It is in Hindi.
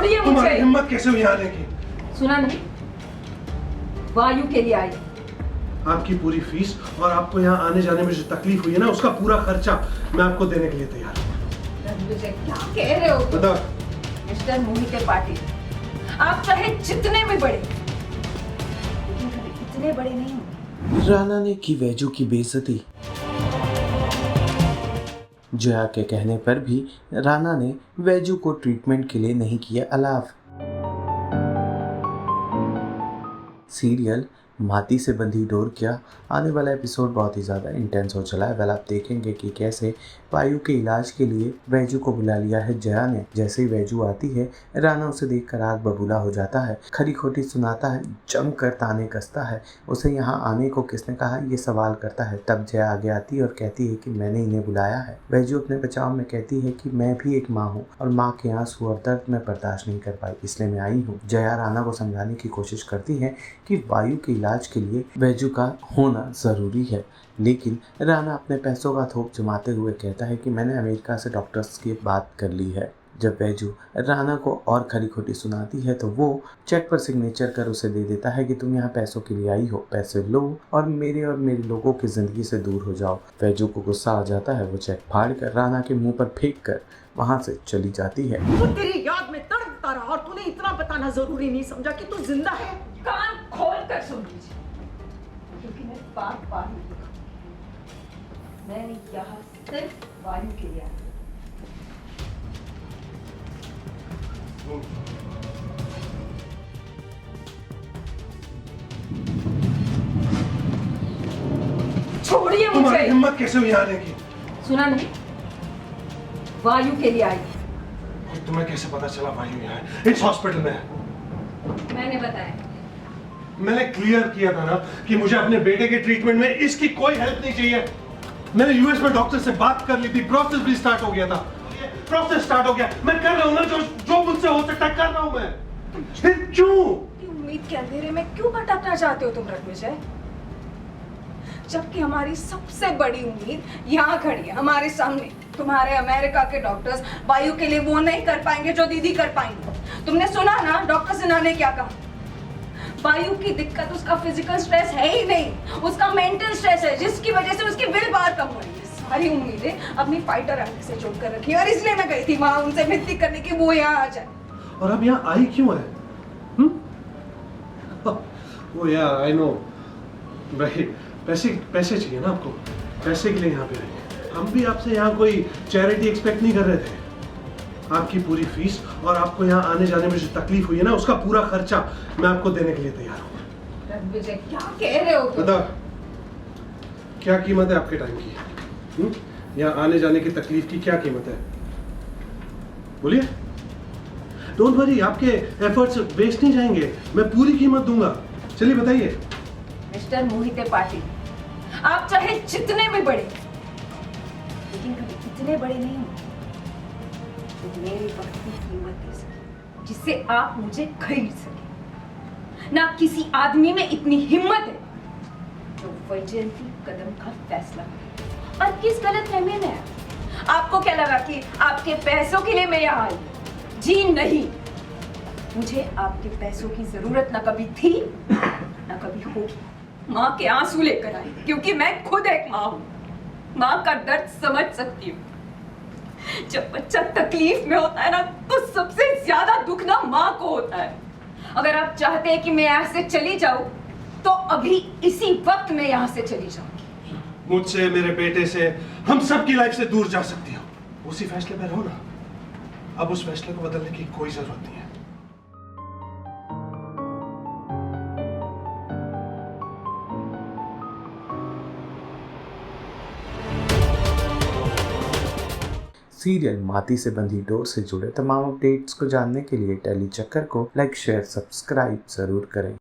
छोड़िए मुझे। तुम्हारी हिम्मत कैसे हुई आने की? सुना नहीं, वायु के लिए आई। आपकी पूरी फीस और आपको यहाँ आने जाने में जो तकलीफ हुई है ना, उसका पूरा खर्चा मैं आपको देने के लिए तैयार हूँ। रणविजय, क्या कह रहे हो तुम? बताओ। मिस्टर मोहिते पाटिल, आप चाहे जितने भी बड़े, लेकिन कभी इतने बड़े नहीं होंगे। राना ने की वैजू की बेइज्जती। जया के कहने पर भी राना ने वैजू को ट्रीटमेंट के लिए नहीं किया अलाव। सीरियल माती से बंधी डोर क्या आने वाला एपिसोड बहुत ही ज़्यादा इंटेंस हो चला है। वेल, आप देखेंगे कि कैसे वायु के इलाज के लिए वैजू को बुला लिया है जया ने। जैसे ही वैजू आती है, राना उसे देखकर आग बबूला हो जाता है, खरी खोटी सुनाता है, जमकर ताने कसता है। उसे यहाँ आने को किसने कहा, ये सवाल करता है। तब जया आगे आती है और कहती है कि मैंने इन्हें बुलाया है। वैजू अपने बचाव में कहती है कि मैं भी एक माँ हूँ और माँ के आंसू और दर्द में बर्दाश्त नहीं कर पाई, इसलिए मैं आई हूँ। जया राना को समझाने की कोशिश करती है कि वायु के इलाज के लिए वैजू का होना ज़रूरी है, लेकिन राना अपने पैसों का थोक जमाते हुए कहता है कि मैंने अमेरिका से डॉक्टर्स की बात कर ली है। जब वैजू राना को और खरी खोटी सुनाती है तो वो चेक पर सिग्नेचर कर उसे दे देता है कि तुम यहाँ पैसों के लिए आई हो, पैसे लो और मेरे लोगों की ज़िंदगी से दूर हो जाओ। वैजू को गुस्सा आ जाता है, वो चेक फाड़ कर राना के मुंह पर फेंक कर वहाँ से चली जाती है। वो तेरी याद में तड़पता रहा और तूने इतना बताना जरूरी नहीं समझा कि तू जिंदा है। कान खोल कर सुन लीजिए, क्योंकि मैं बार मैंने यहाँ सिर्फ वायु के लिए आई। छोड़िए मुझे। तुम्हारी हिम्मत कैसे हुई आने की? सुना नहीं, वायु के लिए आई। और तुम्हें कैसे पता चला वायु यहाँ है? इस हॉस्पिटल में है। मैंने बताया। मैंने क्लियर किया था ना कि मुझे अपने बेटे के ट्रीटमेंट में इसकी कोई हेल्प नहीं चाहिए। मैंने यूएस में डॉक्टर से बात कर ली थी, प्रोसेस भी स्टार्ट हो गया था। प्रोसेस स्टार्ट हो गया, मैं कर रहा हूँ ना जो मुझसे हो सकता है कर रहा हूँ मैं। फिर क्यों? उम्मीद के अंधेरे में क्यों भटकना चाहते हो तुम रणविजय? जबकि हमारी सबसे बड़ी उम्मीद यहाँ खड़ी है हमारे सामने। तुम्हारे अमेरिका के डॉक्टर्स वायु के लिए वो नहीं कर पाएंगे जो दीदी कर पाएंगे। तुमने सुना ना डॉक्टर सिन्हा ने क्या कहा? वायु की दिक्कत उसका फिजिकल स्ट्रेस है ही नहीं, उसका मेंटल स्ट्रेस है, जिसकी वजह से उसकी विल पावर कम हो रही है। सारी उम्मीदें अपनी फाइटर आंटी से जोड़ कर रखी है और इसलिए मैं गई थी वहां उनसे विनती करने की वो यहाँ आ जाए। और अब यहाँ आई क्यों है? वो यार आई नो भाई, पैसे चाहिए ना आपको, पैसे के लिए यहाँ पे आई है। हम भी आपसे यहाँ कोई चैरिटी एक्सपेक्ट नहीं कर रहे थे। आपकी पूरी फीस और आपको यहाँ आने जाने में जो तकलीफ हुई है ना, उसका पूरा खर्चा मैं आपको देने के लिए तैयार हूँ। रणविजय, क्या कह रहे हो तुम? बताओ, क्या कीमत है आपके टाइम की? यहाँ आने जाने की तकलीफ की क्या कीमत है? बोलिए। डोंट वरी, आपके एफर्ट्स वेस्ट नहीं जाएंगे, मैं पूरी कीमत दूंगा। चलिए बताइए। मिस्टर मोहिते पाटिल, आप चाहे जितने भी बड़े, लेकिन कभी इतने बड़े नहीं होंगे जो मेरे वक्त की कीमत दे सके, जिससे आप मुझे खरीद सके। ना किसी आदमी में इतनी हिम्मत है जो वैजयंती कदम का फैसला करे। और किस गलतफहमी में है? आपको क्या लगा कि आपके पैसों के लिए मैं यहाँ आई? जी नहीं, मुझे आपके पैसों की जरूरत ना कभी थी ना कभी होगी। माँ के आंसू लेकर आई, क्योंकि मैं खुद एक माँ हूँ। माँ का दर्द समझ सकती हूँ। जब बच्चा तकलीफ में होता है ना, तो सबसे ज्यादा दुख ना माँ को होता है। अगर आप चाहते हैं कि मैं यहाँ से चली जाऊं, तो अभी इसी वक्त मैं यहाँ से चली जाऊंगी। मुझसे, मेरे बेटे से, हम सब की लाइफ से दूर जा सकती हो। उसी फैसले में रहो ना। अब उस फैसले को बदलने की कोई जरूरत नहीं है। सीरियल माती से बंधी डोर से जुड़े तमाम अपडेट्स को जानने के लिए टेली चक्कर को लाइक, शेयर, सब्सक्राइब जरूर करें।